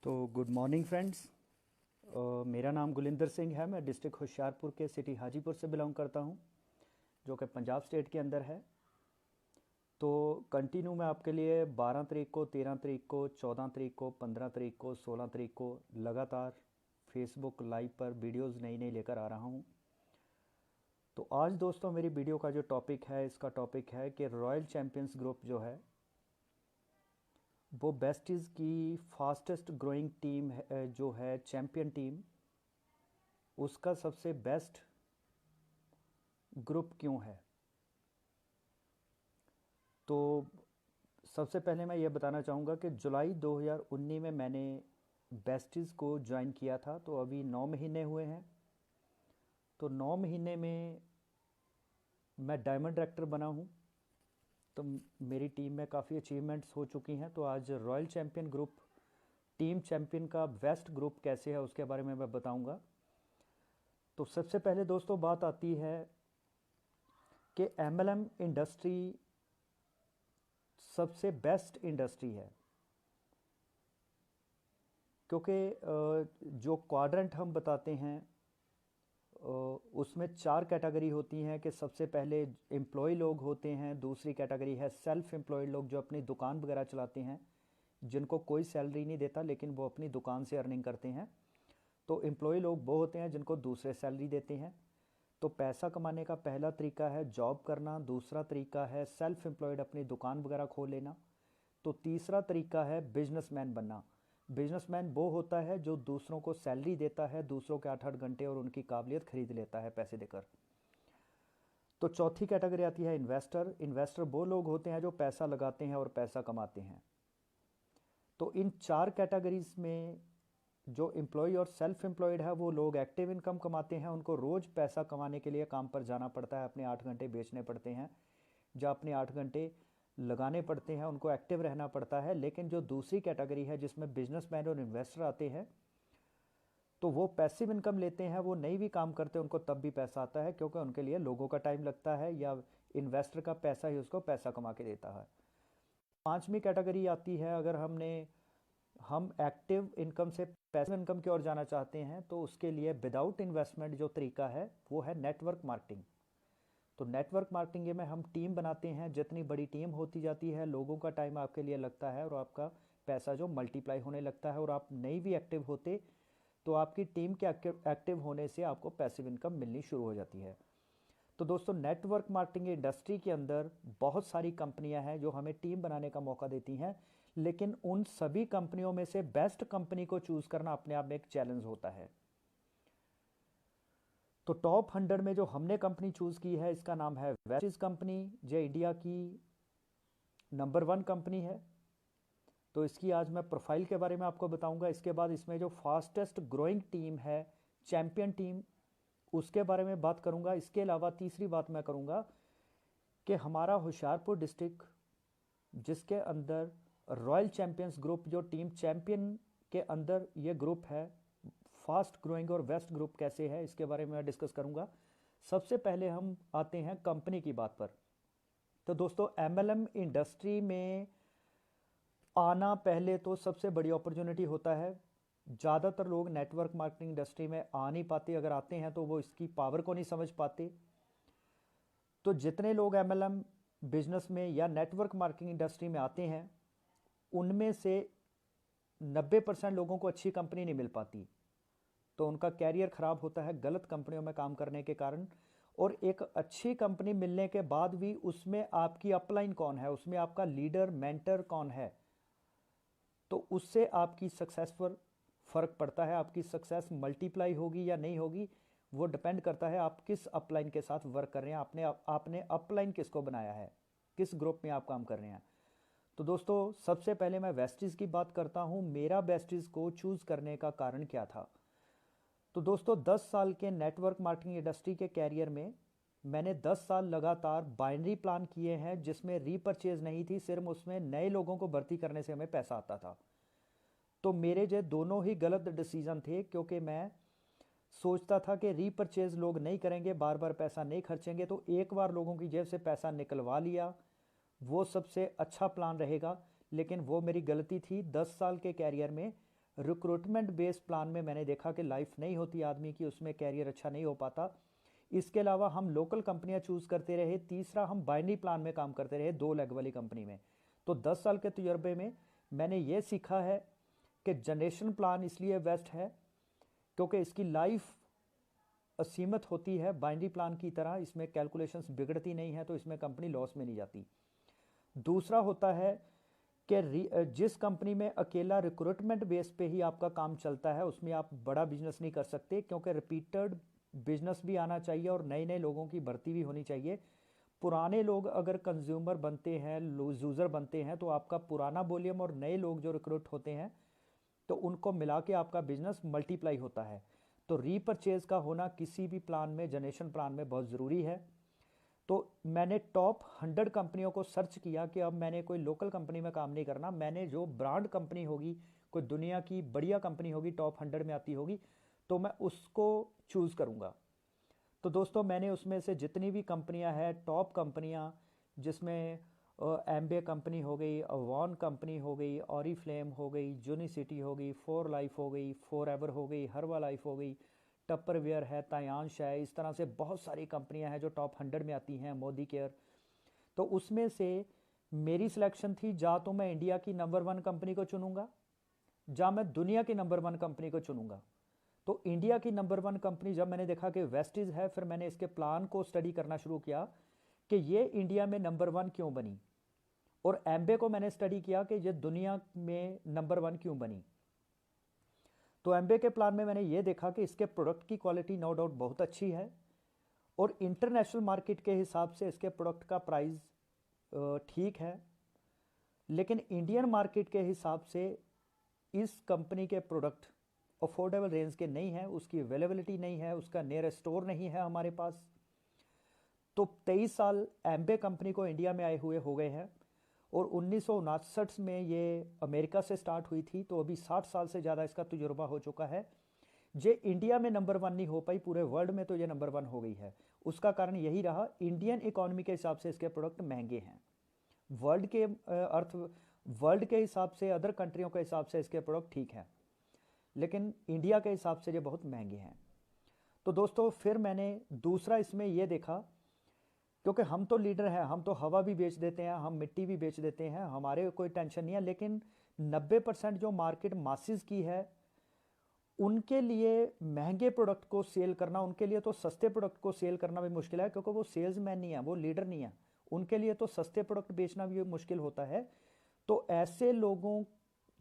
तो good morning friends. मेरा नाम गुलिंदर सिंह है। मैं डिस्ट्रिक्ट होशियारपुर के सिटी हाजीपुर से बिलोंग करता हूं, जो कि पंजाब स्टेट के अंदर है। तो कंटिन्यू मैं आपके लिए 12 तारीख को, 13 तारीख को, 14 तारीख को, 15 तारीख को, 16 तारीख को लगातार फेसबुक लाइव पर वीडियोस नई नई लेकर आ रहा हूं। तो आज दोस्तों मेरी वीडियो का जो टॉपिक है, इसका टॉपिक है कि रॉयल चैम्पियंस ग्रुप जो है वो बेस्टीज़ की फास्टेस्ट ग्रोइंग टीम है, जो है चैम्पियन टीम, उसका सबसे बेस्ट ग्रुप क्यों है। तो सबसे पहले मैं ये बताना चाहूँगा कि जुलाई 2019 में मैंने बेस्टीज़ को ज्वाइन किया था। तो अभी 9 महीने हुए हैं। तो 9 महीने में मैं डायमंड डायरेक्टर बना हूँ। तो मेरी टीम में काफ़ी अचीवमेंट्स हो चुकी हैं। तो आज royal champion group team champion का बेस्ट ग्रुप कैसे है उसके बारे में मैं बताऊंगा। तो सबसे पहले दोस्तों बात आती है कि एमएलएम इंडस्ट्री सबसे बेस्ट इंडस्ट्री है, क्योंकि जो क्वाड्रेंट हम बताते हैं उसमें 4 कैटेगरी होती हैं। कि सबसे पहले एम्प्लॉय लोग होते हैं, दूसरी कैटेगरी है सेल्फ एम्प्लॉयड लोग जो अपनी दुकान वगैरह चलाते हैं, जिनको कोई सैलरी नहीं देता लेकिन वो अपनी दुकान से अर्निंग करते हैं। तो एम्प्लॉय लोग वो होते हैं जिनको दूसरे सैलरी देते हैं। तो पैसा कमाने का पहला तरीका है जॉब करना, दूसरा तरीका है सेल्फ एम्प्लॉयड अपनी दुकान वगैरह खोल लेना, तो तीसरा तरीका है बिजनेसमैन बनना। बिजनेसमैन वो होता है जो दूसरों को सैलरी देता है, दूसरों के 8-8 घंटे और उनकी काबिलियत खरीद लेता है पैसे देकर। तो चौथी कैटेगरी आती है इन्वेस्टर। इन्वेस्टर वो लोग होते हैं जो पैसा लगाते हैं और पैसा कमाते हैं। तो इन 4 कैटेगरीज में जो एम्प्लॉय और सेल्फ एम्प्लॉयड है वो लोग एक्टिव इनकम कमाते हैं। उनको रोज़ पैसा कमाने के लिए काम पर जाना पड़ता है, अपने 8 घंटे बेचने पड़ते हैं, जहाँ अपने 8 घंटे लगाने पड़ते हैं, उनको एक्टिव रहना पड़ता है। लेकिन जो दूसरी कैटेगरी है जिसमें बिजनेसमैन और इन्वेस्टर आते हैं, तो वो पैसिव इनकम लेते हैं। वो नहीं भी काम करते उनको तब भी पैसा आता है, क्योंकि उनके लिए लोगों का टाइम लगता है या इन्वेस्टर का पैसा ही उसको पैसा कमा के देता है। पांचवी कैटेगरी आती है, अगर हम एक्टिव इनकम से पैसिव इनकम की ओर जाना चाहते हैं, तो उसके लिए विदाउट इन्वेस्टमेंट जो तरीका है वो है नेटवर्क मार्केटिंग। तो नेटवर्क मार्केटिंग में हम टीम बनाते हैं। जितनी बड़ी टीम होती जाती है, लोगों का टाइम आपके लिए लगता है और आपका पैसा जो मल्टीप्लाई होने लगता है, और आप नहीं भी एक्टिव होते तो आपकी टीम के एक्टिव होने से आपको पैसिव इनकम मिलनी शुरू हो जाती है। तो दोस्तों नेटवर्क मार्केटिंग इंडस्ट्री के अंदर बहुत सारी कंपनियां हैं जो हमें टीम बनाने का मौका देती हैं, लेकिन उन सभी कंपनियों में से बेस्ट कंपनी को चूज करना अपने आप में एक चैलेंज होता है। तो टॉप 100 में जो हमने कंपनी चूज की है, इसका नाम है वेस्टीज कंपनी, जो इंडिया की नंबर 1 कंपनी है। तो इसकी आज मैं प्रोफाइल के बारे में आपको बताऊंगा। इसके बाद इसमें जो फास्टेस्ट ग्रोइंग टीम है चैंपियन टीम, उसके बारे में बात करूंगा। इसके अलावा तीसरी बात मैं करूंगा कि हमारा होशियारपुर डिस्ट्रिक्ट, जिसके अंदर रॉयल चैंपियंस ग्रुप जो टीम चैंपियन के अंदर ये ग्रुप है, फास्ट ग्रोइंग और बेस्ट ग्रुप कैसे है, इसके बारे में मैं डिस्कस करूंगा। सबसे पहले हम आते हैं कंपनी की बात पर। तो दोस्तों एमएलएम इंडस्ट्री में आना पहले तो सबसे बड़ी अपॉर्चुनिटी होता है। ज़्यादातर लोग नेटवर्क मार्केटिंग इंडस्ट्री में आ नहीं पाते, अगर आते हैं तो वो इसकी पावर को नहीं समझ पाते। तो जितने लोग एमएलएम बिजनेस में या नेटवर्क मार्केटिंग इंडस्ट्री में आते हैं, उनमें से 90% लोगों को अच्छी कंपनी नहीं मिल पाती। तो उनका कैरियर खराब होता है गलत कंपनियों में काम करने के कारण। और एक अच्छी कंपनी मिलने के बाद भी उसमें आपकी अपलाइन कौन है, उसमें आपका लीडर मेंटर कौन है, तो उससे आपकी सक्सेस पर फर्क पड़ता है। आपकी सक्सेस मल्टीप्लाई होगी या नहीं होगी, वो डिपेंड करता है आप किस अपलाइन के साथ वर्क कर रहे हैं, आपने अपलाइन किसको बनाया है, किस ग्रुप में आप काम कर रहे हैं। तो दोस्तों सबसे पहले मैं वेस्टीज की बात करता हूं। मेरा वेस्टीज को चूज करने का कारण क्या था। तो दोस्तों 10 साल के नेटवर्क मार्केटिंग इंडस्ट्री के कैरियर में मैंने 10 साल लगातार बाइनरी प्लान किए हैं, जिसमें रीपरचेज नहीं थी, सिर्फ उसमें नए लोगों को भर्ती करने से हमें पैसा आता था। तो मेरे जो दोनों ही गलत डिसीजन थे, क्योंकि मैं सोचता था कि रीपरचेज लोग नहीं करेंगे, बार बार पैसा नहीं खर्चेंगे, तो एक बार लोगों की जेब से पैसा निकलवा लिया वो सबसे अच्छा प्लान रहेगा। लेकिन वो मेरी गलती थी। 10 साल के कैरियर में रिक्रूटमेंट बेस्ड प्लान में मैंने देखा कि लाइफ नहीं होती आदमी की, उसमें कैरियर अच्छा नहीं हो पाता। इसके अलावा हम लोकल कंपनियां चूज़ करते रहे। तीसरा, हम बाइनरी प्लान में काम करते रहे 2 लेग वाली कंपनी में। तो 10 साल के तजुर्बे में मैंने ये सीखा है कि जनरेशन प्लान इसलिए बेस्ट है क्योंकि इसकी लाइफ असीमित होती है बाइनरी प्लान की तरह, इसमें कैलकुलेशंस बिगड़ती नहीं है, तो इसमें कंपनी लॉस में नहीं जाती। दूसरा होता है कि जिस कंपनी में अकेला रिक्रूटमेंट बेस पे ही आपका काम चलता है उसमें आप बड़ा बिजनेस नहीं कर सकते, क्योंकि रिपीटेड बिजनेस भी आना चाहिए और नए नए लोगों की भर्ती भी होनी चाहिए। पुराने लोग अगर कंज्यूमर बनते हैं, यूज़र बनते हैं, तो आपका पुराना वॉल्यूम और नए लोग जो रिक्रूट होते हैं तो उनको मिला के आपका बिजनेस मल्टीप्लाई होता है। तो रीपरचेज का होना किसी भी प्लान में, जनरेशन प्लान में बहुत ज़रूरी है। तो मैंने टॉप 100 कंपनियों को सर्च किया कि अब मैंने कोई लोकल कंपनी में काम नहीं करना, मैंने जो ब्रांड कंपनी होगी, कोई दुनिया की बढ़िया कंपनी होगी, टॉप 100 में आती होगी, तो मैं उसको चूज़ करूँगा। तो दोस्तों मैंने उसमें से जितनी भी कंपनियां हैं, टॉप कंपनियां, जिसमें एम्बे कंपनी हो गई, अवॉन कंपनी हो गई, ऑरीफ्लेम हो गई, जूनिसिटी हो गई, फोर लाइफ हो गई, फोर एवर हो गई, हर्बा लाइफ हो गई, टप्परवेयर है, तायांश है, इस तरह से बहुत सारी कंपनियां हैं जो टॉप 100 में आती हैं, मोदी केयर। तो उसमें से मेरी सिलेक्शन थी, जा तो मैं इंडिया की नंबर 1 कंपनी को चुनूंगा, जा मैं दुनिया की नंबर 1 कंपनी को चुनूंगा। तो इंडिया की नंबर 1 कंपनी जब मैंने देखा कि वेस्टीज है, फिर मैंने इसके प्लान को स्टडी करना शुरू किया कि ये इंडिया में नंबर 1 क्यों बनी, और एम्बे को मैंने स्टडी किया कि ये दुनिया में नंबर 1 क्यों बनी। तो एम्बे के प्लान में मैंने ये देखा कि इसके प्रोडक्ट की क्वालिटी नो डाउट बहुत अच्छी है, और इंटरनेशनल मार्केट के हिसाब से इसके प्रोडक्ट का प्राइस ठीक है, लेकिन इंडियन मार्केट के हिसाब से इस कंपनी के प्रोडक्ट अफोर्डेबल रेंज के नहीं है, उसकी अवेलेबिलिटी नहीं है, उसका नियर स्टोर नहीं है हमारे पास। तो 23 साल एम्बे कंपनी को इंडिया में आए हुए हो गए हैं, और 1959 में ये अमेरिका से स्टार्ट हुई थी, तो अभी 60 साल से ज़्यादा इसका तजुर्बा हो चुका है। जे इंडिया में नंबर 1 नहीं हो पाई, पूरे वर्ल्ड में तो ये नंबर 1 हो गई है। उसका कारण यही रहा, इंडियन इकोनॉमी के हिसाब से इसके प्रोडक्ट महंगे हैं। वर्ल्ड के वर्ल्ड के हिसाब से, अदर कंट्रियों के हिसाब से इसके प्रोडक्ट ठीक हैं, लेकिन इंडिया के हिसाब से ये बहुत महंगे हैं। तो दोस्तों फिर मैंने दूसरा इसमें ये देखा, क्योंकि हम तो लीडर हैं, हम तो हवा भी बेच देते हैं, हम मिट्टी भी बेच देते हैं, हमारे कोई टेंशन नहीं है, लेकिन 90% जो मार्केट मासिस की है उनके लिए महंगे प्रोडक्ट को सेल करना, उनके लिए तो सस्ते प्रोडक्ट को सेल करना भी मुश्किल है, क्योंकि वो सेल्समैन नहीं है, वो लीडर नहीं है, उनके लिए तो सस्ते प्रोडक्ट बेचना भी मुश्किल होता है। तो ऐसे लोगों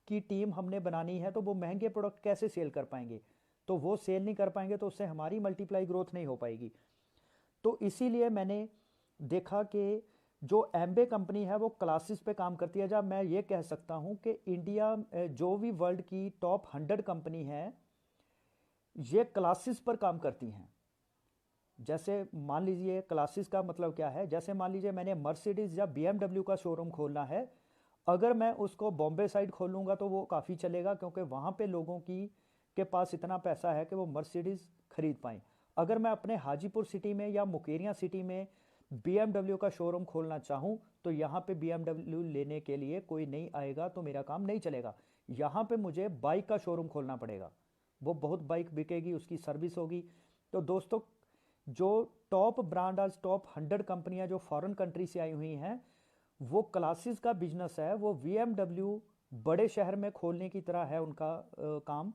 की टीम हमने बनानी है, तो वो महंगे प्रोडक्ट कैसे सेल कर पाएंगे, तो वो सेल नहीं कर पाएंगे, तो उससे हमारी मल्टीप्लाई ग्रोथ नहीं हो पाएगी। तो इसीलिए मैंने देखा कि जो एम्बे कंपनी है वो क्लासेस पे काम करती है। जब मैं ये कह सकता हूँ कि इंडिया जो भी वर्ल्ड की टॉप 100 कंपनी है ये क्लासेस पर काम करती हैं। जैसे मान लीजिए, क्लासेस का मतलब क्या है, जैसे मान लीजिए मैंने मर्सिडीज या BMW का शोरूम खोलना है, अगर मैं उसको बॉम्बे साइड खोलूँगा तो वो काफ़ी चलेगा, क्योंकि वहाँ पे लोगों की के पास इतना पैसा है कि वो मर्सिडीज़ खरीद पाएँ। अगर मैं अपने हाजीपुर सिटी में या मुकेरियाँ सिटी में BMW का शोरूम खोलना चाहूँ, तो यहाँ पे BMW लेने के लिए कोई नहीं आएगा, तो मेरा काम नहीं चलेगा। यहाँ पे मुझे बाइक का शोरूम खोलना पड़ेगा, वो बहुत बाइक बिकेगी, उसकी सर्विस होगी। तो दोस्तों जो टॉप ब्रांड, आज टॉप 100 कंपनियां जो फॉरेन कंट्री से आई हुई हैं, वो क्लासेस का बिजनेस है, वो BMW बड़े शहर में खोलने की तरह है उनका काम।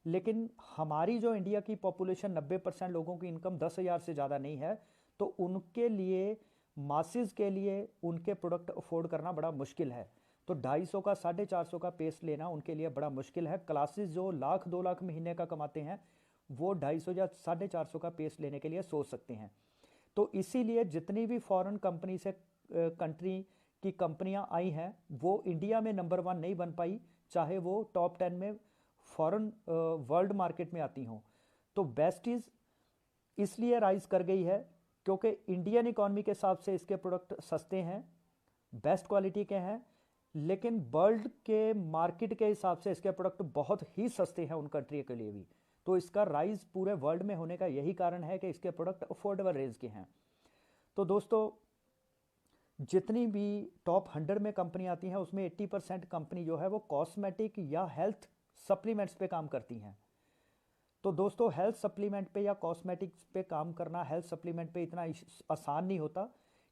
लेकिन हमारी जो इंडिया की पॉपुलेशन 90% लोगों की इनकम 10,000 से ज़्यादा नहीं है, तो उनके लिए, मासिस के लिए उनके प्रोडक्ट अफोर्ड करना बड़ा मुश्किल है। तो 250 का 450 का पेस्ट लेना उनके लिए बड़ा मुश्किल है। क्लासेस जो लाख 2 लाख महीने का कमाते हैं वो 250 या 450 का पेस्ट लेने के लिए सोच सकते हैं। तो इसीलिए जितनी भी फॉरेन कंपनी से कंट्री की कंपनियां आई हैं वो इंडिया में नंबर 1 नहीं बन पाई, चाहे वो टॉप 10 में फॉरेन वर्ल्ड मार्केट में आती हों। तो बेस्टीज इसलिए राइज कर गई है क्योंकि इंडियन इकोनॉमी के हिसाब से इसके प्रोडक्ट सस्ते हैं, बेस्ट क्वालिटी के हैं, लेकिन वर्ल्ड के मार्केट के हिसाब से इसके प्रोडक्ट बहुत ही सस्ते हैं उन कंट्री के लिए भी। तो इसका राइज पूरे वर्ल्ड में होने का यही कारण है कि इसके प्रोडक्ट अफोर्डेबल रेंज के हैं। तो दोस्तों जितनी भी टॉप 100 में कंपनी आती हैं उसमें 80% कंपनी जो है वो कॉस्मेटिक या हेल्थ सप्लीमेंट्स पे काम करती हैं। तो दोस्तों हेल्थ सप्लीमेंट पे या कॉस्मेटिक्स पे काम करना हेल्थ सप्लीमेंट पे इतना आसान नहीं होता,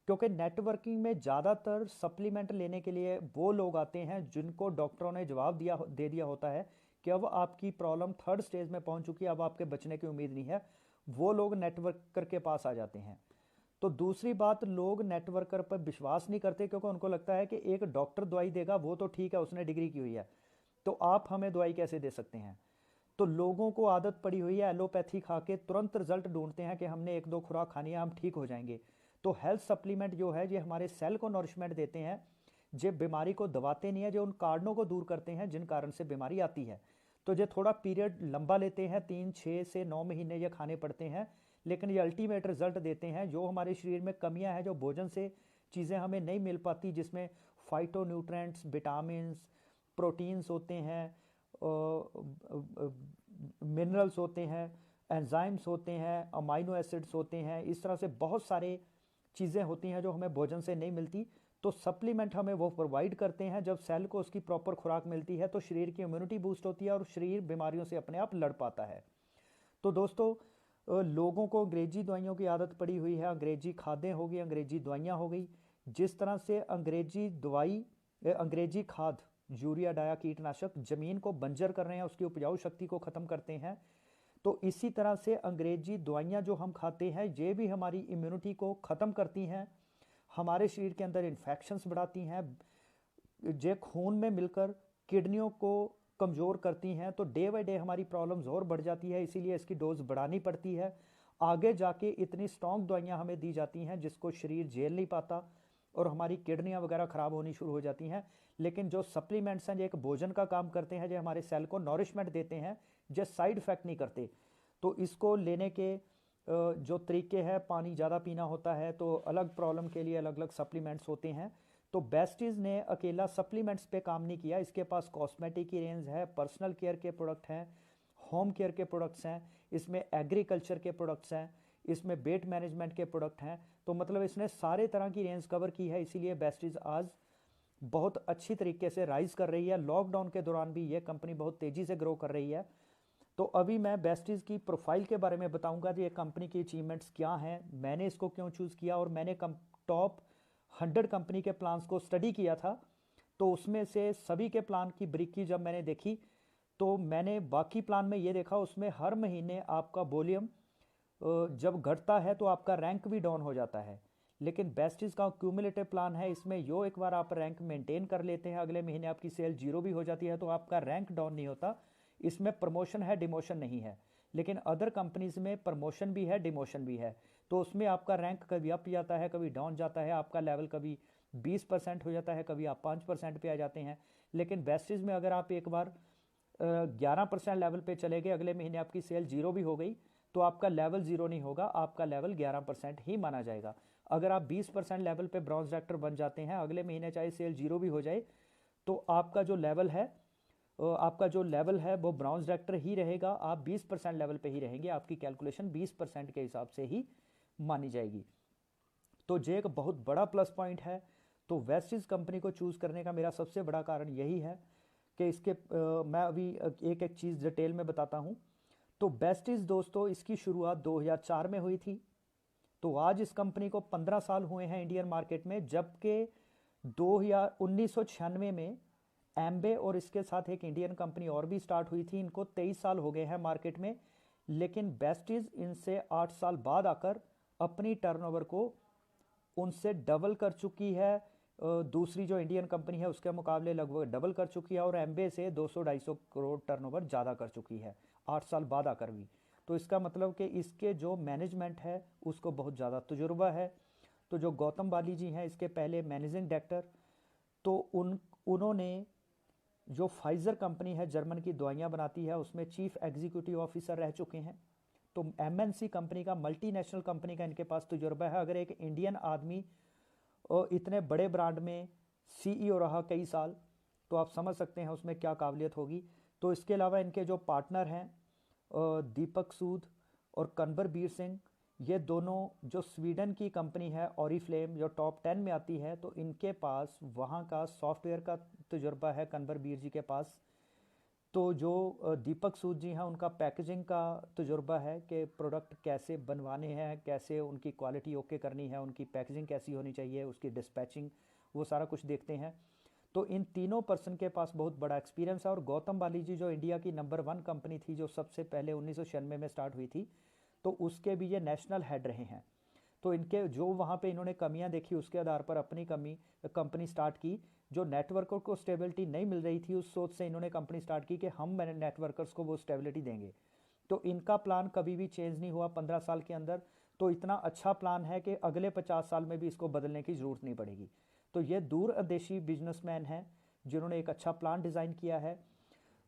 क्योंकि नेटवर्किंग में ज़्यादातर सप्लीमेंट लेने के लिए वो लोग आते हैं जिनको डॉक्टरों ने जवाब दे दिया होता है कि अब आपकी प्रॉब्लम 3rd स्टेज में पहुंच चुकी है, अब आपके बचने की उम्मीद नहीं है। वो लोग नेटवर्कर के पास आ जाते हैं। तो दूसरी बात, लोग नेटवर्कर पर विश्वास नहीं करते, क्योंकि उनको लगता है कि एक डॉक्टर दवाई देगा वो तो ठीक है, उसने डिग्री की हुई है, तो आप हमें दवाई कैसे दे सकते हैं। तो लोगों को आदत पड़ी हुई है एलोपैथी खा के तुरंत रिजल्ट ढूंढते हैं कि हमने 1-2 खुराक खानी है हम ठीक हो जाएंगे। तो हेल्थ सप्लीमेंट जो है ये हमारे सेल को नॉरिशमेंट देते हैं, जो बीमारी को दबाते नहीं है, जो उन कारणों को दूर करते हैं जिन कारण से बीमारी आती है। तो ये थोड़ा पीरियड लंबा लेते हैं, 3, 6 से 9 महीने ये खाने पड़ते हैं, लेकिन ये अल्टीमेट रिजल्ट देते हैं। जो हमारे शरीर में कमियां हैं, जो भोजन से चीज़ें हमें नहीं मिल पाती, जिसमें फाइटो न्यूट्रेंट्स, विटामिन्स, प्रोटीन्स होते हैं, मिनरल्स होते हैं, एंजाइम्स होते हैं, अमाइनो एसिड्स होते हैं, इस तरह से बहुत सारे चीज़ें होती हैं जो हमें भोजन से नहीं मिलती। तो सप्लीमेंट हमें वो प्रोवाइड करते हैं। जब सेल को उसकी प्रॉपर खुराक मिलती है तो शरीर की इम्यूनिटी बूस्ट होती है और शरीर बीमारियों से अपने आप लड़ पाता है। तो दोस्तों लोगों को अंग्रेजी दवाइयों की आदत पड़ी हुई है, अंग्रेजी खादें हो गई, अंग्रेजी दवाइयाँ हो गई। जिस तरह से अंग्रेजी खाद, यूरिया, डाया, कीटनाशक ज़मीन को बंजर कर रहे हैं, उसकी उपजाऊ शक्ति को ख़त्म करते हैं, तो इसी तरह से अंग्रेजी दवाइयाँ जो हम खाते हैं ये भी हमारी इम्यूनिटी को ख़त्म करती हैं, हमारे शरीर के अंदर इन्फेक्शंस बढ़ाती हैं, ये खून में मिलकर किडनियों को कमज़ोर करती हैं। तो डे बाय डे हमारी प्रॉब्लम्स और बढ़ जाती है, इसीलिए इसकी डोज बढ़ानी पड़ती है। आगे जाके इतनी स्ट्रॉन्ग दवाइयाँ हमें दी जाती हैं जिसको शरीर झेल नहीं पाता और हमारी किडनियाँ वगैरह ख़राब होनी शुरू हो जाती हैं। लेकिन जो सप्लीमेंट्स हैं, जो एक भोजन का काम करते हैं, जो हमारे सेल को नॉरिशमेंट देते हैं, जो साइड इफ़ेक्ट नहीं करते। तो इसको लेने के जो तरीके हैं, पानी ज़्यादा पीना होता है, तो अलग प्रॉब्लम के लिए अलग अलग सप्लीमेंट्स होते हैं। तो बेस्टीज ने अकेला सप्लीमेंट्स पे काम नहीं किया, इसके पास कॉस्मेटिक की रेंज है, पर्सनल केयर के प्रोडक्ट हैं, होम केयर के प्रोडक्ट्स हैं, इसमें एग्रीकल्चर के प्रोडक्ट्स हैं, इसमें वेट मैनेजमेंट के प्रोडक्ट हैं। तो मतलब इसने सारे तरह की रेंज कवर की है, इसीलिए बेस्टीज आज बहुत अच्छी तरीके से राइज कर रही है। लॉकडाउन के दौरान भी ये कंपनी बहुत तेज़ी से ग्रो कर रही है। तो अभी मैं बेस्टीज की प्रोफाइल के बारे में बताऊंगा कि ये कंपनी की अचीवमेंट्स क्या हैं, मैंने इसको क्यों चूज़ किया, और मैंने टॉप 100 कंपनी के प्लान्स को स्टडी किया था। तो उसमें से सभी के प्लान की ब्रीकी जब मैंने देखी, तो मैंने बाकी प्लान में ये देखा उसमें हर महीने आपका वॉल्यूम जब घटता है तो आपका रैंक भी डाउन हो जाता है। लेकिन बेस्टीज का क्यूमुलेटिव प्लान है, इसमें यो एक बार आप रैंक मेंटेन कर लेते हैं, अगले महीने आपकी सेल 0 भी हो जाती है तो आपका रैंक डाउन नहीं होता। इसमें प्रमोशन है, डिमोशन नहीं है। लेकिन अदर कंपनीज में प्रमोशन भी है, डिमोशन भी है। तो उसमें आपका रैंक कभी अप जाता है, कभी डाउन जाता है, आपका लेवल कभी 20% हो जाता है, कभी आप 5% पे आ जाते हैं। लेकिन बेस्टीज में अगर आप एक बार 11% लेवल पे चले गए, अगले महीने आपकी सेल 0 भी हो गई, तो आपका लेवल 0 नहीं होगा, आपका लेवल 11% ही माना जाएगा। अगर आप 20% लेवल पे ब्रॉन्ज डायरेक्टर बन जाते हैं, अगले महीने चाहे सेल 0 भी हो जाए, तो आपका जो लेवल है वो ब्रॉन्ज डायरेक्टर ही रहेगा, आप 20% लेवल पे ही रहेंगे, आपकी कैलकुलेशन 20% के हिसाब से ही मानी जाएगी। तो ये एक बहुत बड़ा प्लस पॉइंट है। तो वेस्टीज कंपनी को चूज़ करने का मेरा सबसे बड़ा कारण यही है कि मैं अभी एक एक चीज़ डिटेल में बताता हूँ। तो बेस्टीज दोस्तों, इसकी शुरुआत 2004 में हुई थी। तो आज इस कंपनी को 15 साल हुए हैं इंडियन मार्केट में, जबकि 1996 में एम्बे और इसके साथ एक इंडियन कंपनी और भी स्टार्ट हुई थी, इनको 23 साल हो गए हैं मार्केट में। लेकिन बेस्टीज इनसे 8 साल बाद आकर अपनी टर्नओवर को उनसे डबल कर चुकी है, दूसरी जो इंडियन कंपनी है उसके मुकाबले लगभग डबल कर चुकी है, और एम्बे से 200-250 करोड़ टर्नओवर ज़्यादा कर चुकी है 8 साल बाद आकर भी। तो इसका मतलब कि इसके जो मैनेजमेंट है उसको बहुत ज़्यादा तजुर्बा है। तो जो गौतम बाली जी हैं इसके पहले मैनेजिंग डायरेक्टर, तो उन्होंने जो फाइज़र कंपनी है जर्मन की दवाइयाँ बनाती है उसमें चीफ एग्जीक्यूटिव ऑफिसर रह चुके हैं। तो एमएनसी कंपनी का, मल्टीनेशनल कंपनी का इनके पास तजुर्बा है। अगर एक इंडियन आदमी इतने बड़े ब्रांड में सीईओ रहा कई साल, तो आप समझ सकते हैं उसमें क्या काबिलियत होगी। तो इसके अलावा इनके जो पार्टनर हैं दीपक सूद और कन्वर बीर सिंह, ये दोनों जो स्वीडन की कंपनी है ऑरिफ्लेम जो टॉप 10 में आती है, तो इनके पास वहाँ का सॉफ्टवेयर का तजुर्बा है कन्वर बीर जी के पास। तो जो दीपक सूद जी हैं, उनका पैकेजिंग का तजुर्बा है कि प्रोडक्ट कैसे बनवाने हैं, कैसे उनकी क्वालिटी ओके करनी है, उनकी पैकेजिंग कैसी होनी चाहिए, उसकी डिस्पैचिंग, वो सारा कुछ देखते हैं। तो इन तीनों पर्सन के पास बहुत बड़ा एक्सपीरियंस है। और गौतम बालीजी जो इंडिया की नंबर 1 कंपनी थी, जो सबसे पहले 1996 में स्टार्ट हुई थी, तो उसके भी ये नेशनल हेड रहे हैं। तो इनके जो वहाँ पे इन्होंने कमियां देखी, उसके आधार पर अपनी कंपनी स्टार्ट की। जो नेटवर्कर को स्टेबिलिटी नहीं मिल रही थी, उस सोच से इन्होंने कंपनी स्टार्ट की कि हम मैंने नेटवर्कर्स को वो स्टेबिलिटी देंगे। तो इनका प्लान कभी भी चेंज नहीं हुआ 15 साल के अंदर। तो इतना अच्छा प्लान है कि अगले 50 साल में भी इसको बदलने की ज़रूरत नहीं पड़ेगी। तो ये दूरअंदेशी बिजनेसमैन हैं जिन्होंने एक अच्छा प्लान डिज़ाइन किया है।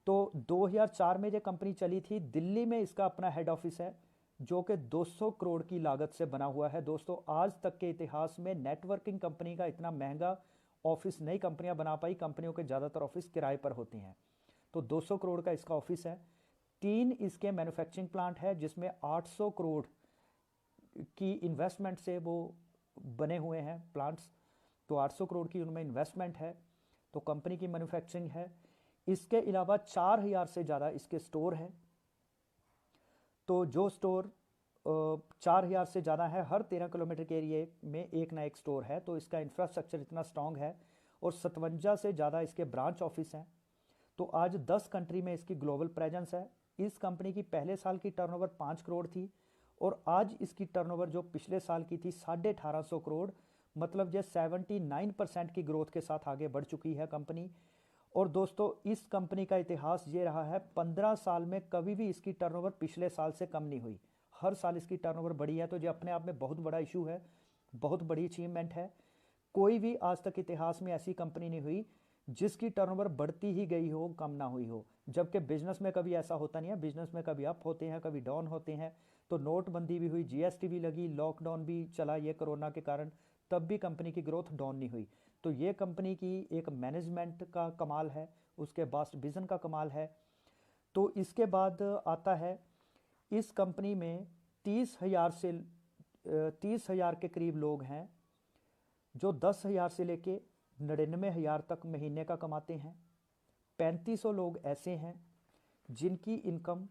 तो 2004 में ये कंपनी चली थी। दिल्ली में इसका अपना हेड ऑफिस है, जो कि 200 करोड़ की लागत से बना हुआ है। दोस्तों, आज तक के इतिहास में नेटवर्किंग कंपनी का इतना महंगा ऑफिस नई कंपनियां बना पाई। कंपनियों के ज़्यादातर ऑफिस किराए पर होते हैं। तो 200 करोड़ का इसका ऑफिस है। 3 इसके मैन्युफैक्चरिंग प्लांट है, जिसमें 800 करोड़ की इन्वेस्टमेंट से वो बने हुए हैं प्लांट्स। तो 800 करोड़ की उनमें इन्वेस्टमेंट है। तो कंपनी की मैन्युफैक्चरिंग है। इसके अलावा 4000 से ज़्यादा इसके स्टोर हैं। तो जो स्टोर 4000 से ज़्यादा है, हर 13 किलोमीटर के एरिए में एक ना एक स्टोर है। तो इसका इंफ्रास्ट्रक्चर इतना स्ट्रांग है। और 57 से ज़्यादा इसके ब्रांच ऑफिस हैं। तो आज 10 कंट्री में इसकी ग्लोबल प्रेजेंस है। इस कंपनी की पहले साल की टर्नओवर 5 करोड़ थी, और आज इसकी टर्नओवर जो पिछले साल की थी 1850 करोड़, मतलब ये 79% की ग्रोथ के साथ आगे बढ़ चुकी है कंपनी। और दोस्तों, इस कंपनी का इतिहास ये रहा है, 15 साल में कभी भी इसकी टर्नओवर पिछले साल से कम नहीं हुई। हर साल इसकी टर्नओवर बढ़ी है। तो ये अपने आप में बहुत बड़ा इशू है, बहुत बड़ी अचीवमेंट है। कोई भी आज तक इतिहास में ऐसी कंपनी नहीं हुई जिसकी टर्नओवर बढ़ती ही गई हो, कम ना हुई हो। जबकि बिजनेस में कभी ऐसा होता नहीं है। बिजनेस में कभी अप होते हैं, कभी डाउन होते हैं। तो नोटबंदी भी हुई, जीएसटी भी लगी, लॉकडाउन भी चला ये कोरोना के कारण, तब भी कंपनी की ग्रोथ डाउन नहीं हुई। तो ये कंपनी की एक मैनेजमेंट का कमाल है, उसके बास्ट विजन का कमाल है। तो इसके बाद आता है, इस कंपनी में 30,000 के करीब लोग हैं, जो 10,000 से लेके 99,000 तक महीने का कमाते हैं। 3500 लोग ऐसे हैं जिनकी इनकम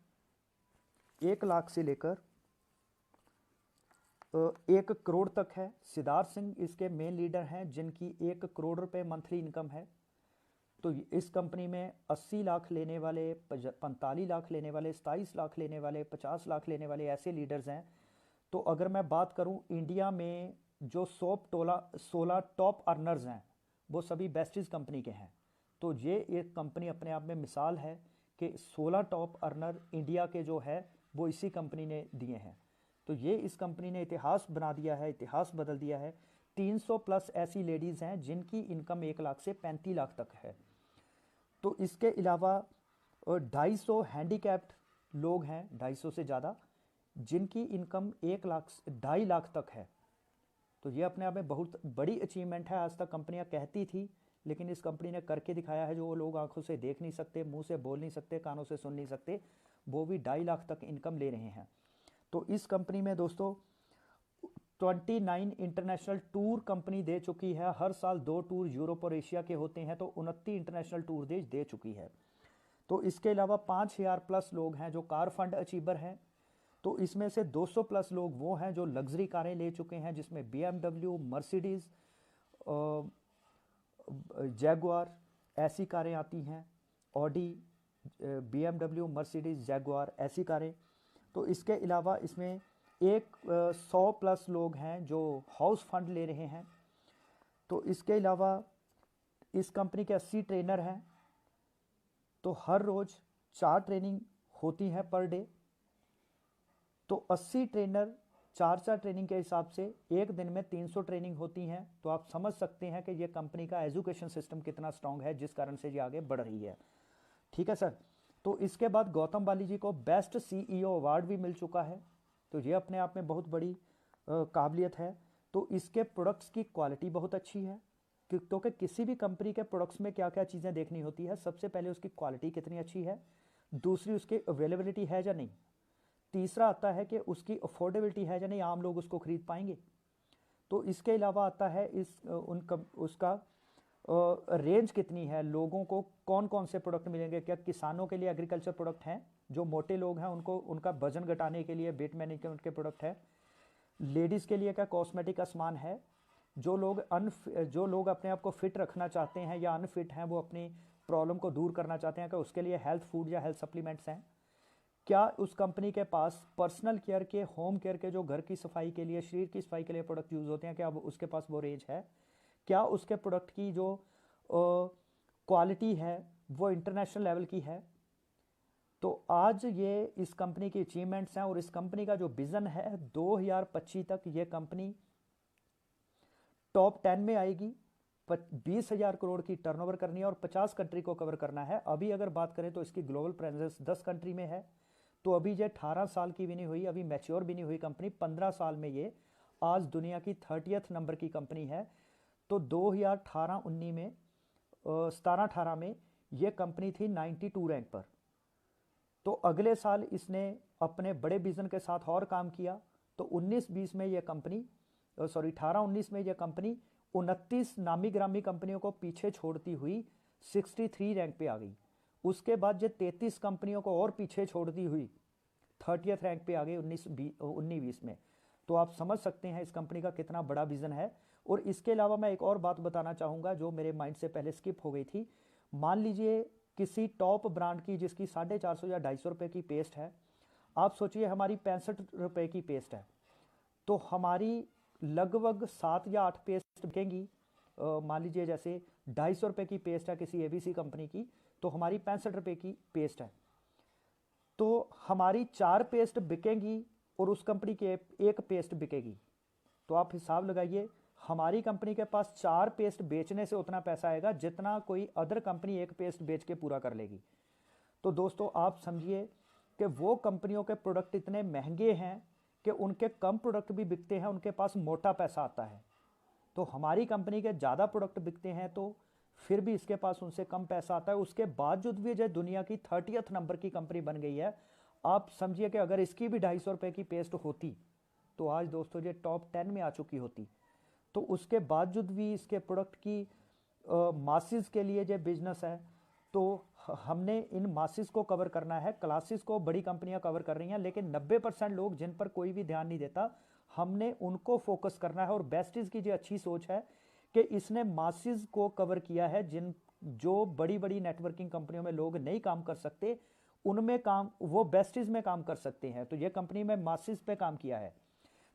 1 लाख से लेकर 1 करोड़ तक है। सिद्धार्थ सिंह इसके मेन लीडर हैं, जिनकी 1 करोड़ रुपए मंथली इनकम है। तो इस कंपनी में 80 लाख लेने वाले, 45 लाख लेने वाले, 27 लाख लेने वाले, 50 लाख लेने वाले ऐसे लीडर्स हैं। तो अगर मैं बात करूं, इंडिया में जो 16 टॉप अर्नर्स हैं, वो सभी बेस्टीज कंपनी के हैं। तो ये एक कंपनी अपने आप में मिसाल है कि 16 टॉप अर्नर इंडिया के जो है, वो इसी कंपनी ने दिए हैं। तो ये इस कंपनी ने इतिहास बना दिया है, इतिहास बदल दिया है। 300 प्लस ऐसी लेडीज़ हैं जिनकी इनकम 1 लाख से 35 लाख तक है। तो इसके अलावा 250 हैंडीकैप्ड लोग हैं, 250 से ज़्यादा, जिनकी इनकम 1 लाख 2.5 लाख तक है। तो ये अपने आप में बहुत बड़ी अचीवमेंट है। आज तक कंपनियां कहती थी, लेकिन इस कंपनी ने करके दिखाया है। जो वो लोग आंखों से देख नहीं सकते, मुंह से बोल नहीं सकते, कानों से सुन नहीं सकते, वो भी 2.5 लाख तक इनकम ले रहे हैं। तो इस कंपनी में दोस्तों 29 इंटरनेशनल टूर कंपनी दे चुकी है। हर साल 2 टूर यूरोप और एशिया के होते हैं, तो 29 इंटरनेशनल टूर दे चुकी है। तो इसके अलावा 5000 प्लस लोग हैं जो कार फंड अचीवर हैं। तो इसमें से 200 प्लस लोग वो हैं जो लग्जरी कारें ले चुके हैं, जिसमें BMW, मर्सिडीज़, जैगुआर ऐसी कारें आती हैं, ऑडी, BMW, मर्सिडीज़, जैगुआर ऐसी कारें। तो इसके अलावा इसमें 100 प्लस लोग हैं जो हाउस फंड ले रहे हैं। तो इसके अलावा इस कंपनी के 80 ट्रेनर हैं। तो हर रोज़ 4 ट्रेनिंग होती हैं पर डे। तो 80 ट्रेनर 4 ट्रेनिंग के हिसाब से एक दिन में 300 ट्रेनिंग होती हैं। तो आप समझ सकते हैं कि ये कंपनी का एजुकेशन सिस्टम कितना स्ट्रांग है, जिस कारण से ये आगे बढ़ रही है। ठीक है सर। तो इसके बाद गौतम बालीजी को बेस्ट CEO अवार्ड भी मिल चुका है। तो ये अपने आप में बहुत बड़ी काबिलियत है। तो इसके प्रोडक्ट्स की क्वालिटी बहुत अच्छी है, क्योंकि किसी भी कंपनी के प्रोडक्ट्स में क्या क्या चीज़ें देखनी होती है। सबसे पहले उसकी क्वालिटी कितनी अच्छी है, दूसरी उसकी अवेलेबिलिटी है या नहीं, तीसरा आता है कि उसकी अफोर्डेबिलिटी है या नहीं, आम लोग उसको खरीद पाएंगे। तो इसके अलावा आता है उसका रेंज कितनी है, लोगों को कौन कौन से प्रोडक्ट मिलेंगे, क्या किसानों के लिए एग्रीकल्चर प्रोडक्ट हैं, जो मोटे लोग हैं उनको उनका वजन घटाने के लिए वेट मैनेजमेंट के प्रोडक्ट है, लेडीज़ के लिए क्या कॉस्मेटिक का सामान है, जो लोग अपने आप को फिट रखना चाहते हैं या अनफिट हैं, वो अपनी प्रॉब्लम को दूर करना चाहते हैं, क्या उसके लिए हेल्थ फूड या हेल्थ सप्लीमेंट्स हैं, क्या उस कंपनी के पास पर्सनल केयर के, होम केयर के, जो घर की सफाई के लिए, शरीर की सफाई के लिए प्रोडक्ट यूज़ होते हैं, क्या उसके पास वो रेंज है, क्या उसके प्रोडक्ट की जो क्वालिटी है वो इंटरनेशनल लेवल की है। तो आज ये इस कंपनी की अचीवमेंट्स हैं और इस कंपनी का जो विज़न है 2025 तक ये कंपनी टॉप 10 में आएगी, 20,000 करोड़ की टर्नओवर करनी है और 50 कंट्री को कवर करना है। अभी अगर बात करें तो इसकी ग्लोबल प्रेजेंस 10 कंट्री में है। तो अभी ये 18 साल की भी नहीं हुई, अभी मैच्योर भी नहीं हुई कंपनी, 15 साल में ये आज दुनिया की 30th नंबर की कंपनी है। तो 2018-19 में 17-18 में ये कंपनी थी 92 रैंक पर। तो अगले साल इसने अपने बड़े विजन के साथ और काम किया, तो 19-20 में ये कंपनी 18-19 में ये कंपनी 29 नामी ग्रामी कंपनियों को पीछे छोड़ती हुई 63 रैंक पे आ गई। उसके बाद ये 33 कंपनियों को और पीछे छोड़ती हुई 30th रैंक पे आ गई 19-20 में। तो आप समझ सकते हैं इस कंपनी का कितना बड़ा विजन है। और इसके अलावा मैं एक और बात बताना चाहूँगा जो मेरे माइंड से पहले स्किप हो गई थी। मान लीजिए किसी टॉप ब्रांड की जिसकी 450 या 250 रुपये की पेस्ट है, आप सोचिए हमारी 65 रुपये की पेस्ट है, तो हमारी लगभग 7 या 8 पेस्ट बिकेंगी। मान लीजिए जैसे 250 रुपये की पेस्ट है किसी एबीसी कंपनी की, तो हमारी 65 रुपये की पेस्ट है, तो हमारी 4 पेस्ट बिकेंगी और उस कंपनी की एक पेस्ट बिकेगी। तो आप हिसाब लगाइए, हमारी कंपनी के पास 4 पेस्ट बेचने से उतना पैसा आएगा जितना कोई अदर कंपनी एक पेस्ट बेच के पूरा कर लेगी। तो दोस्तों आप समझिए कि वो कंपनियों के प्रोडक्ट इतने महंगे हैं कि उनके कम प्रोडक्ट भी बिकते हैं, उनके पास मोटा पैसा आता है। तो हमारी कंपनी के ज़्यादा प्रोडक्ट बिकते हैं तो फिर भी इसके पास उनसे कम पैसा आता है, उसके बावजूद भी जो दुनिया की 30th नंबर की कंपनी बन गई है। आप समझिए कि अगर इसकी भी 250 रुपये की पेस्ट होती तो आज दोस्तों ये टॉप 10 में आ चुकी होती। तो उसके बावजूद भी इसके प्रोडक्ट की मासिस के लिए जो बिजनेस है, तो हमने इन मासिस को कवर करना है। क्लासेस को बड़ी कंपनियां कवर कर रही हैं, लेकिन 90% लोग जिन पर कोई भी ध्यान नहीं देता, हमने उनको फोकस करना है। और बेस्टीज की जो अच्छी सोच है कि इसने मासिस को कवर किया है, जो बड़ी बड़ी नेटवर्किंग कंपनियों में लोग नहीं काम कर सकते, उनमें काम वो बेस्टीज में काम कर सकते हैं। तो ये कंपनी में मासिस पे काम किया है।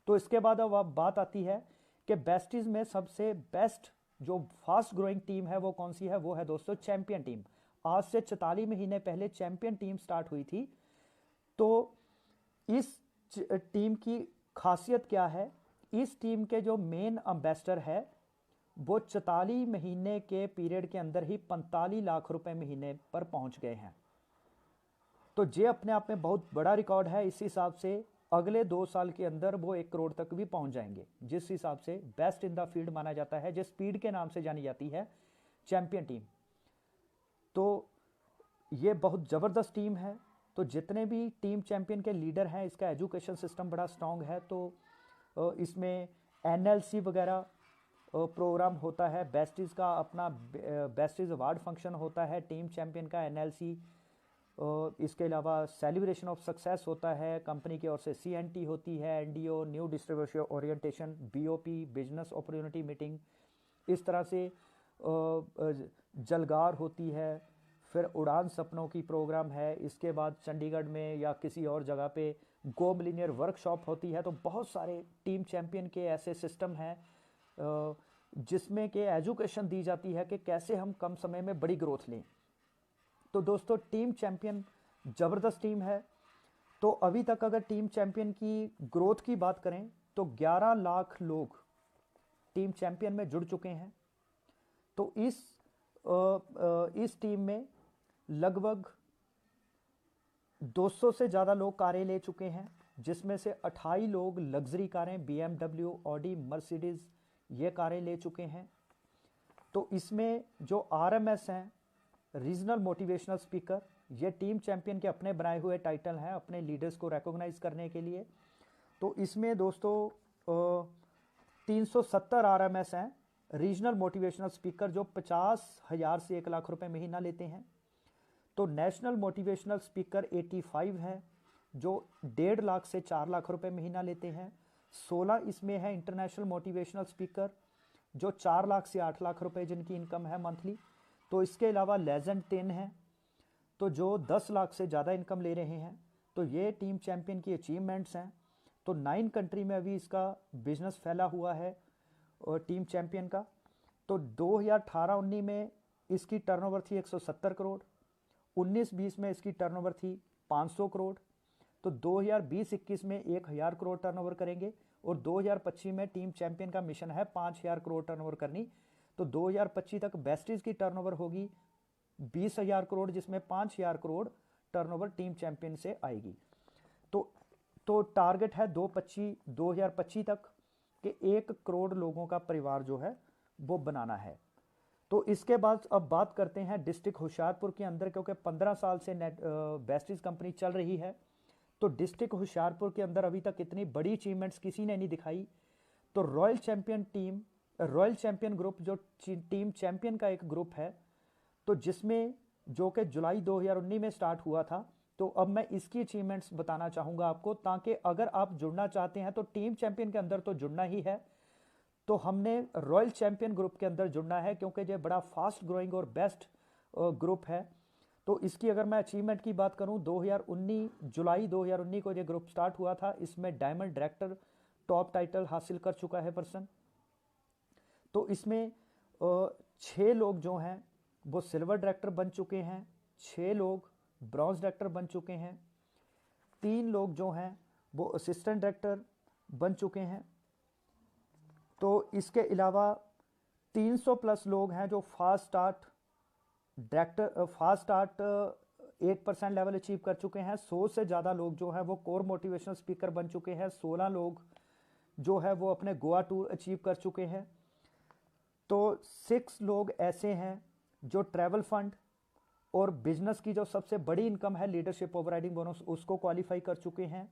तो इसके बाद अब बात आती है कि बेस्टीज में सबसे बेस्ट जो फास्ट ग्रोइंग टीम है वो कौन सी है, वो है दोस्तों चैंपियन टीम। आज से 44 महीने पहले चैंपियन टीम स्टार्ट हुई थी। तो इस टीम की खासियत क्या है, इस टीम के जो मेन एम्बेसडर है वो 44 महीने के पीरियड के अंदर ही 45 लाख रुपए महीने पर पहुंच गए हैं। तो ये अपने आप में बहुत बड़ा रिकॉर्ड है। इस हिसाब से अगले 2 साल के अंदर वो 1 करोड़ तक भी पहुंच जाएंगे, जिस हिसाब से बेस्ट इन द फील्ड माना जाता है, जिस स्पीड के नाम से जानी जाती है चैंपियन टीम। तो ये बहुत ज़बरदस्त टीम है। तो जितने भी टीम चैंपियन के लीडर हैं, इसका एजुकेशन सिस्टम बड़ा स्ट्रॉन्ग है। तो इसमें एनएलसी वगैरह प्रोग्राम होता है, बेस्टीज का अपना बेस्टीज अवार्ड फंक्शन होता है, टीम चैंपियन का एनएलसी। इसके अलावा सेलिब्रेशन ऑफ सक्सेस होता है, कंपनी की ओर से सीएनटी होती है, NDO new distribution orientation, BOP business opportunity meeting, इस तरह से जलगार होती है। फिर उड़ान सपनों की प्रोग्राम है। इसके बाद चंडीगढ़ में या किसी और जगह पे गो मिलियनियर वर्कशॉप होती है। तो बहुत सारे टीम चैंपियन के ऐसे सिस्टम हैं जिसमें कि एजुकेशन दी जाती है कि कैसे हम कम समय में बड़ी ग्रोथ लें। तो दोस्तों टीम चैंपियन ज़बरदस्त टीम है। तो अभी तक अगर टीम चैंपियन की ग्रोथ की बात करें तो 11 लाख लोग टीम चैंपियन में जुड़ चुके हैं। तो इस टीम में लगभग 200 से ज़्यादा लोग कारें ले चुके हैं, जिसमें से 28 लोग लग्जरी कारें BMW, ऑडी, मर्सिडीज़ ये कारें ले चुके हैं। तो इसमें जो RMS हैं, रीजनल मोटिवेशनल स्पीकर, ये टीम चैंपियन के अपने बनाए हुए टाइटल हैं अपने लीडर्स को रिकॉग्नाइज करने के लिए। तो इसमें दोस्तों 370 RMS हैं, रीजनल मोटिवेशनल स्पीकर जो 50,000 से 1 लाख रुपए महीना लेते हैं। तो नेशनल मोटिवेशनल स्पीकर 85 है जो 1.5 लाख से 4 लाख रुपए महीना लेते हैं। 16 इसमें है इंटरनेशनल मोटिवेशनल स्पीकर जो 4 लाख से 8 लाख रुपए जिनकी इनकम है मंथली। तो इसके अलावा लेजेंड 10 है तो जो 10 लाख से ज़्यादा इनकम ले रहे हैं। तो ये टीम चैंपियन की अचीवमेंट्स हैं। तो 9 कंट्री में अभी इसका बिजनेस फैला हुआ है और टीम चैंपियन का। तो 2018-19 में इसकी टर्नओवर थी 170 करोड़, 19-20 में इसकी टर्नओवर थी 500 करोड़। तो 2020-21 में 1000 करोड़ टर्नओवर करेंगे और 2025 में टीम चैंपियन का मिशन है 5000 करोड़ टर्नओवर करनी। तो 2025 तक बेस्टीज की टर्नओवर होगी 20,000 करोड़ जिसमें 5,000 करोड़ टर्नओवर टीम चैंपियन से आएगी। तो टारगेट है 2025 तक कि 1 करोड़ लोगों का परिवार जो है वो बनाना है। तो इसके बाद अब बात करते हैं डिस्ट्रिक्ट होशियारपुर के अंदर, क्योंकि 15 साल से बेस्टीज कंपनी चल रही है। तो डिस्ट्रिक्ट होशियारपुर के अंदर अभी तक इतनी बड़ी अचीवमेंट्स किसी ने नहीं दिखाई। तो रॉयल चैंपियन ग्रुप जो टीम चैंपियन का एक ग्रुप है तो जिसमें जो कि जुलाई 2019 में स्टार्ट हुआ था। तो अब मैं इसकी अचीवमेंट्स बताना चाहूँगा आपको, ताकि अगर आप जुड़ना चाहते हैं तो टीम चैंपियन के अंदर तो जुड़ना ही है। तो हमने रॉयल चैंपियन ग्रुप के अंदर जुड़ना है क्योंकि ये बड़ा फास्ट ग्रोइंग और बेस्ट ग्रुप है। तो इसकी अगर मैं अचीवमेंट की बात करूं, जुलाई 2019 को ये ग्रुप स्टार्ट हुआ था। इसमें डायमंड डायरेक्टर टॉप टाइटल हासिल कर चुका है पर्सन। तो इसमें 6 लोग जो हैं वो सिल्वर डायरेक्टर बन चुके हैं, 6 लोग ब्रॉन्ज डायरेक्टर बन चुके हैं, 3 लोग जो हैं वो असिस्टेंट डायरेक्टर बन चुके हैं। तो इसके अलावा 300 प्लस लोग हैं जो फास्ट स्टार्ट 8% लेवल अचीव कर चुके हैं। 100 से ज़्यादा लोग जो हैं वो कोर मोटिवेशनल स्पीकर बन चुके हैं। 16 लोग जो है वो अपने गोवा टूर अचीव कर चुके हैं। तो 6 लोग ऐसे हैं जो ट्रैवल फंड और बिजनेस की जो सबसे बड़ी इनकम है लीडरशिप ओवरराइडिंग बोनस उसको क्वालिफाई कर चुके हैं।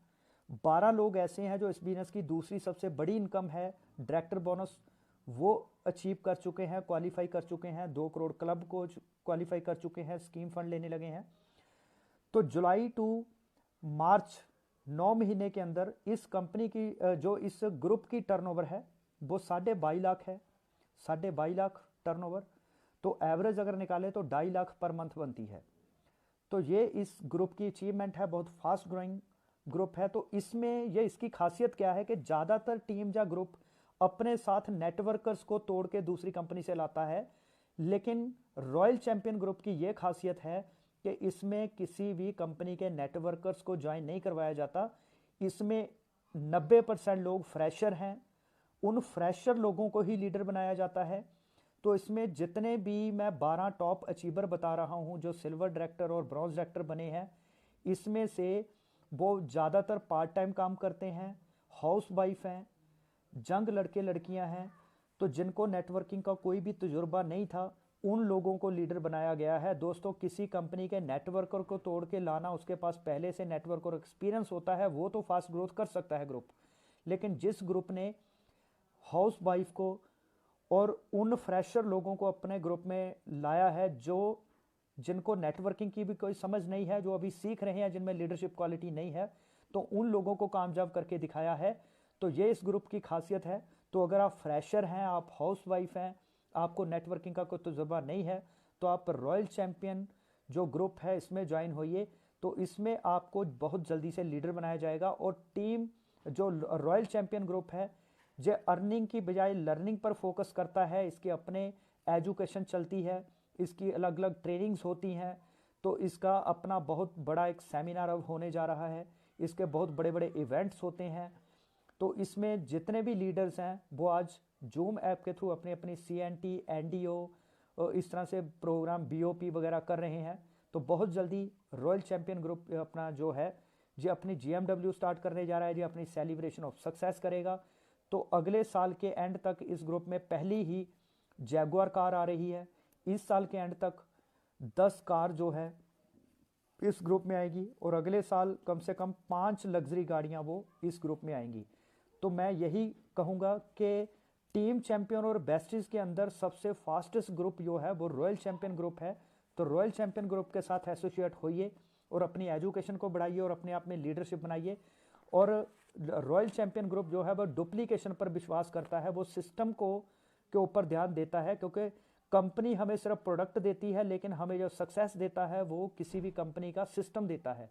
12 लोग ऐसे हैं जो इस बिजनेस की दूसरी सबसे बड़ी इनकम है डायरेक्टर बोनस, वो अचीव कर चुके हैं, क्वालिफाई कर चुके हैं। 2 करोड़ क्लब को क्वालिफाई कर चुके हैं, स्कीम फंड लेने लगे हैं। तो जुलाई टू मार्च 9 महीने के अंदर इस कंपनी की जो इस ग्रुप की टर्नओवर है वो 22.5 लाख है, 22.5 लाख टर्नओवर। तो एवरेज अगर निकाले तो 2.5 लाख पर मंथ बनती है। तो ये इस ग्रुप की अचीवमेंट है, बहुत फास्ट ग्रोइंग ग्रुप है। तो इसमें ये इसकी खासियत क्या है कि ज़्यादातर टीम या ग्रुप अपने साथ नेटवर्कर्स को तोड़ के दूसरी कंपनी से लाता है, लेकिन रॉयल चैंपियन ग्रुप की ये खासियत है कि इसमें किसी भी कंपनी के नेटवर्कर्स को ज्वाइन नहीं करवाया जाता। इसमें 90% लोग फ्रेशर हैं, उन फ्रेशर लोगों को ही लीडर बनाया जाता है। तो इसमें जितने भी मैं 12 टॉप अचीवर बता रहा हूं जो सिल्वर डायरेक्टर और ब्रॉन्ज डायरेक्टर बने हैं, इसमें से वो ज़्यादातर पार्ट टाइम काम करते हैं, हाउस वाइफ हैं, जंग लड़के लड़कियां हैं। तो जिनको नेटवर्किंग का कोई भी तजुर्बा नहीं था उन लोगों को लीडर बनाया गया है। दोस्तों, किसी कंपनी के नेटवर्कर को तोड़ के लाना, उसके पास पहले से नेटवर्क और एक्सपीरियंस होता है, वो तो फास्ट ग्रोथ कर सकता है ग्रुप। लेकिन जिस ग्रुप ने हाउस वाइफ को और उन फ्रेशर लोगों को अपने ग्रुप में लाया है जो जिनको नेटवर्किंग की भी कोई समझ नहीं है, जो अभी सीख रहे हैं, जिनमें लीडरशिप क्वालिटी नहीं है, तो उन लोगों को कामयाब करके दिखाया है। तो ये इस ग्रुप की खासियत है। तो अगर आप फ्रेशर हैं, आप हाउस वाइफ हैं, आपको नेटवर्किंग का कोई तजुर्बा नहीं है, तो आप रॉयल चैंपियन जो ग्रुप है इसमें ज्वाइन होइए। तो इसमें आपको बहुत जल्दी से लीडर बनाया जाएगा। और टीम जो रॉयल चैंपियन ग्रुप है जो अर्निंग की बजाय लर्निंग पर फोकस करता है, इसके अपने एजुकेशन चलती है, इसकी अलग अलग ट्रेनिंग्स होती हैं। तो इसका अपना बहुत बड़ा एक सेमिनार अब होने जा रहा है, इसके बहुत बड़े बड़े इवेंट्स होते हैं। तो इसमें जितने भी लीडर्स हैं वो आज जूम ऐप के थ्रू अपनी अपनी CNT, NDO इस तरह से प्रोग्राम BOP वगैरह कर रहे हैं। तो बहुत जल्दी रॉयल चैंपियन ग्रुप अपना जो है जो अपनी GMW स्टार्ट करने जा रहा है, जो अपनी सेलिब्रेशन ऑफ सक्सेस करेगा। तो अगले साल के एंड तक इस ग्रुप में पहली ही जैगुआर कार आ रही है। इस साल के एंड तक 10 कार जो है इस ग्रुप में आएगी और अगले साल कम से कम 5 लग्जरी गाड़ियां वो इस ग्रुप में आएंगी। तो मैं यही कहूँगा कि टीम चैंपियन और बेस्टीज के अंदर सबसे फास्टेस्ट ग्रुप जो है वो रॉयल चैंपियन ग्रुप है। तो रॉयल चैंपियन ग्रुप के साथ एसोसिएट होइए और अपनी एजुकेशन को बढ़ाइए और अपने आप में लीडरशिप बनाइए। और रॉयल चैंपियन ग्रुप जो है वो डुप्लीकेशन पर विश्वास करता है, वो सिस्टम को के ऊपर ध्यान देता है, क्योंकि कंपनी हमें सिर्फ प्रोडक्ट देती है लेकिन हमें जो सक्सेस देता है वो किसी भी कंपनी का सिस्टम देता है।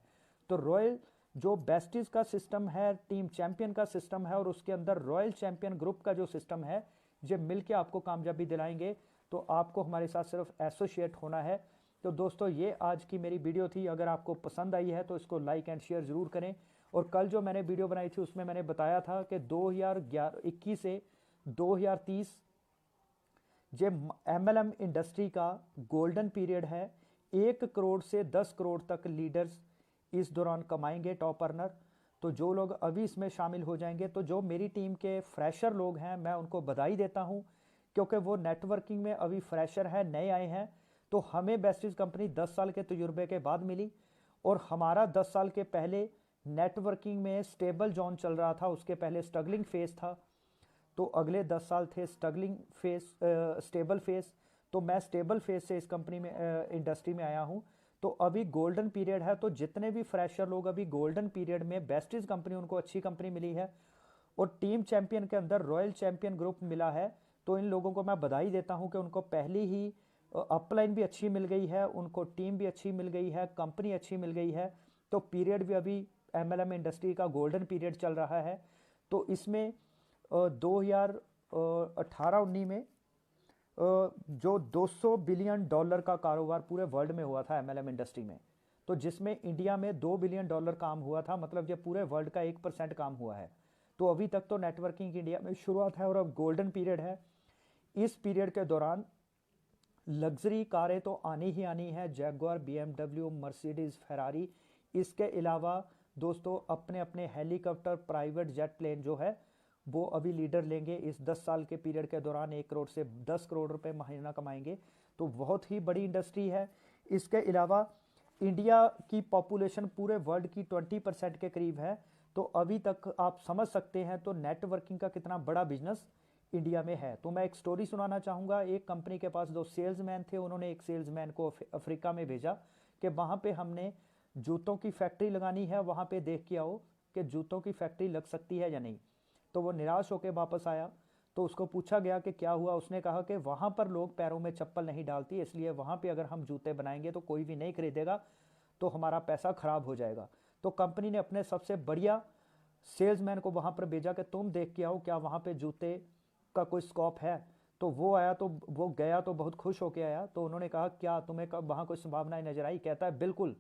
तो रॉयल जो बेस्टीज का सिस्टम है, टीम चैंपियन का सिस्टम है और उसके अंदर रॉयल चैंपियन ग्रुप का जो सिस्टम है, ये मिलके आपको कामयाबी दिलाएंगे। तो आपको हमारे साथ सिर्फ एसोसिएट होना है। तो दोस्तों ये आज की मेरी वीडियो थी। अगर आपको पसंद आई है तो इसको लाइक एंड शेयर ज़रूर करें। और कल जो मैंने वीडियो बनाई थी उसमें मैंने बताया था कि 2021 से 2030 जो MLM इंडस्ट्री का गोल्डन पीरियड है। 1 करोड़ से 10 करोड़ तक लीडर्स इस दौरान कमाएंगे, टॉप अर्नर। तो जो लोग अभी इसमें शामिल हो जाएंगे, तो जो मेरी टीम के फ्रेशर लोग हैं मैं उनको बधाई देता हूं, क्योंकि वो नेटवर्किंग में अभी फ्रेशर है, नए आए हैं। तो हमें बेस्टीज कंपनी 10 साल के तजुर्बे के बाद मिली और हमारा 10 साल के पहले नेटवर्किंग में स्टेबल जोन चल रहा था, उसके पहले स्ट्रगलिंग फेज था। तो अगले 10 साल थे स्ट्रगलिंग फेज, स्टेबल फेज। तो मैं स्टेबल फेज से इस कंपनी में इंडस्ट्री में आया हूं। तो अभी गोल्डन पीरियड है। तो जितने भी फ्रेशर लोग अभी गोल्डन पीरियड में, बेस्टीज कंपनी उनको अच्छी कंपनी मिली है और टीम चैंपियन के अंदर रॉयल चैंपियन ग्रुप मिला है, तो इन लोगों को मैं बधाई देता हूं कि उनको पहली ही अपलाइन भी अच्छी मिल गई है, उनको टीम भी अच्छी मिल गई है, कंपनी अच्छी मिल गई है। तो पीरियड भी अभी MLM इंडस्ट्री का गोल्डन पीरियड चल रहा है। तो इसमें 2018-19 में जो $200 बिलियन का कारोबार पूरे वर्ल्ड में हुआ था MLM इंडस्ट्री में, तो जिसमें इंडिया में $2 बिलियन काम हुआ था, मतलब ये पूरे वर्ल्ड का 1% काम हुआ है। तो अभी तक तो नेटवर्किंग इंडिया में शुरुआत है और अब गोल्डन पीरियड है। इस पीरियड के दौरान लग्जरी कारें तो आनी ही आनी है, जैगुआर, BMW, मर्सिडीज, फेरारी। इसके अलावा दोस्तों अपने अपने हेलीकॉप्टर, प्राइवेट जेट प्लेन जो है वो अभी लीडर लेंगे। इस 10 साल के पीरियड के दौरान 1 करोड़ से 10 करोड़ रुपए महीना कमाएंगे। तो बहुत ही बड़ी इंडस्ट्री है। इसके अलावा इंडिया की पॉपुलेशन पूरे वर्ल्ड की 20% के करीब है। तो अभी तक आप समझ सकते हैं तो नेटवर्किंग का कितना बड़ा बिजनेस इंडिया में है। तो मैं एक स्टोरी सुनाना चाहूँगा। एक कंपनी के पास 2 सेल्समैन थे, उन्होंने एक सेल्समैन को अफ्रीका में भेजा कि वहाँ पे हमने जूतों की फैक्ट्री लगानी है, वहाँ पे देख के आओ कि जूतों की फैक्ट्री लग सकती है या नहीं। तो वो निराश होकर वापस आया। तो उसको पूछा गया कि क्या हुआ। उसने कहा कि वहाँ पर लोग पैरों में चप्पल नहीं डालती, इसलिए वहाँ पे अगर हम जूते बनाएंगे तो कोई भी नहीं खरीदेगा, तो हमारा पैसा खराब हो जाएगा। तो कंपनी ने अपने सबसे बढ़िया सेल्समैन को वहाँ पर भेजा कि तुम देख के आओ क्या वहाँ पे जूते का कोई स्कोप है। तो वो आया, तो वो गया तो बहुत खुश होके आया। तो उन्होंने कहा क्या तुम्हें वहाँ कोई संभावनाएं नजर आई। कहता है बिल्कुल,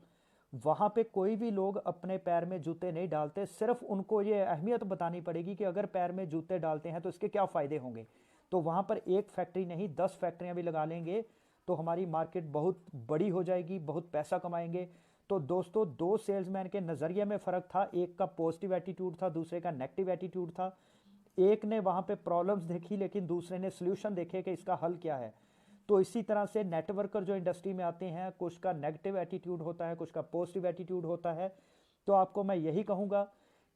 वहाँ पे कोई भी लोग अपने पैर में जूते नहीं डालते, सिर्फ उनको ये अहमियत बतानी पड़ेगी कि अगर पैर में जूते डालते हैं तो इसके क्या फ़ायदे होंगे। तो वहाँ पर एक फैक्ट्री नहीं 10 फैक्ट्रियाँ भी लगा लेंगे तो हमारी मार्केट बहुत बड़ी हो जाएगी, बहुत पैसा कमाएंगे। तो दोस्तों 2 सेल्समैन के नज़रिए में फ़र्क था, एक का पॉजिटिव एटीट्यूड था, दूसरे का नेगेटिव एटीट्यूड था। एक ने वहाँ पे प्रॉब्लम्स देखी लेकिन दूसरे ने सोल्यूशन देखे कि इसका हल क्या है। तो इसी तरह से नेटवर्कर जो इंडस्ट्री में आते हैं, कुछ का नेगेटिव एटीट्यूड होता है, कुछ का पॉजिटिव एटीट्यूड होता है। तो आपको मैं यही कहूँगा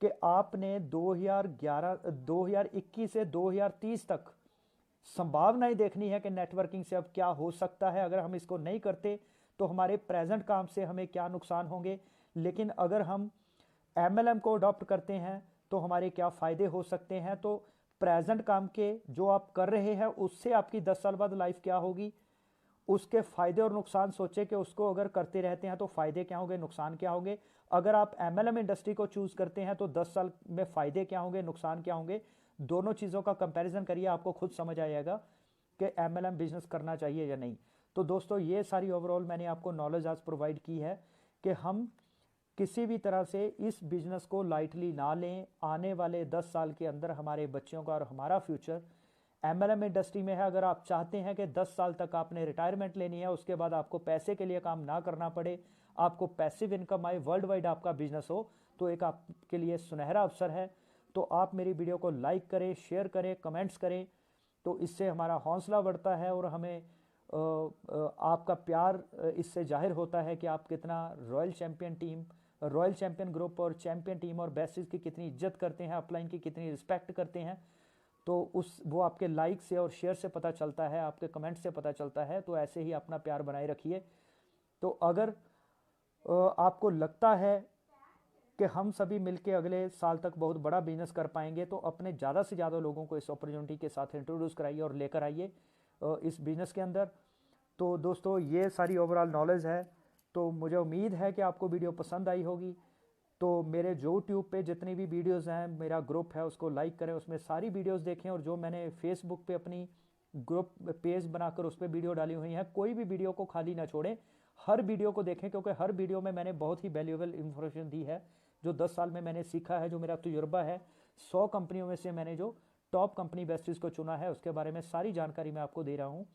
कि आपने 2021 से 2030 तक संभावनाएं देखनी है कि नेटवर्किंग से अब क्या हो सकता है। अगर हम इसको नहीं करते तो हमारे प्रेजेंट काम से हमें क्या नुकसान होंगे, लेकिन अगर हम MLM को अडॉप्ट करते हैं तो हमारे क्या फ़ायदे हो सकते हैं। तो प्रेजेंट काम के जो आप कर रहे हैं उससे आपकी 10 साल बाद लाइफ क्या होगी, उसके फ़ायदे और नुकसान सोचे कि उसको अगर करते रहते हैं तो फ़ायदे क्या होंगे, नुकसान क्या होंगे। अगर आप MLM इंडस्ट्री को चूज़ करते हैं तो 10 साल में फ़ायदे क्या होंगे, नुकसान क्या होंगे। दोनों चीज़ों का कंपैरिजन करिए, आपको खुद समझ आएगा कि MLM बिजनेस करना चाहिए या नहीं। तो दोस्तों ये सारी ओवरऑल मैंने आपको नॉलेज आज प्रोवाइड की है कि हम किसी भी तरह से इस बिजनेस को लाइटली ना लें। आने वाले 10 साल के अंदर हमारे बच्चों का और हमारा फ्यूचर MLM इंडस्ट्री में है। अगर आप चाहते हैं कि 10 साल तक आपने रिटायरमेंट लेनी है, उसके बाद आपको पैसे के लिए काम ना करना पड़े, आपको पैसिव इनकम आए, वर्ल्ड वाइड आपका बिजनेस हो, तो एक आपके लिए सुनहरा अवसर है। तो आप मेरी वीडियो को लाइक करें, शेयर करें, कमेंट्स करें, तो इससे हमारा हौसला बढ़ता है और हमें आपका प्यार इससे जाहिर होता है कि आप कितना royal champion team, royal champion group और चैंपियन टीम और बेस्टीज की कितनी इज्जत करते हैं, अपलाइन की कितनी रिस्पेक्ट करते हैं। तो वो आपके लाइक से और शेयर से पता चलता है, आपके कमेंट से पता चलता है। तो ऐसे ही अपना प्यार बनाए रखिए। तो अगर आपको लगता है कि हम सभी मिलके अगले साल तक बहुत बड़ा बिजनेस कर पाएंगे, तो अपने ज़्यादा से ज़्यादा लोगों को इस अपॉर्चुनिटी के साथ इंट्रोड्यूस कराइए और लेकर आइए इस बिज़नेस के अंदर। तो दोस्तों, ये सारी ओवरऑल नॉलेज है। तो मुझे उम्मीद है कि आपको वीडियो पसंद आई होगी। तो मेरे यूट्यूब पे जितनी भी वीडियोस हैं, मेरा ग्रुप है, उसको लाइक करें, उसमें सारी वीडियोस देखें। और जो मैंने फेसबुक पे अपनी ग्रुप पेज बनाकर उस पर वीडियो डाली हुई हैं, कोई भी वीडियो को खाली ना छोड़ें, हर वीडियो को देखें, क्योंकि हर वीडियो में मैंने बहुत ही वैल्यूएबल इंफॉर्मेशन दी है, जो 10 साल में मैंने सीखा है, जो मेरा तजुर्बा है। 100 कंपनियों में से मैंने जो टॉप कंपनी बेस्टीज को चुना है, उसके बारे में सारी जानकारी मैं आपको दे रहा हूँ।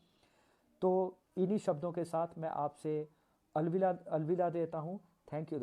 तो इन्हीं शब्दों के साथ मैं आपसे अलविदा देता हूँ। Thank you.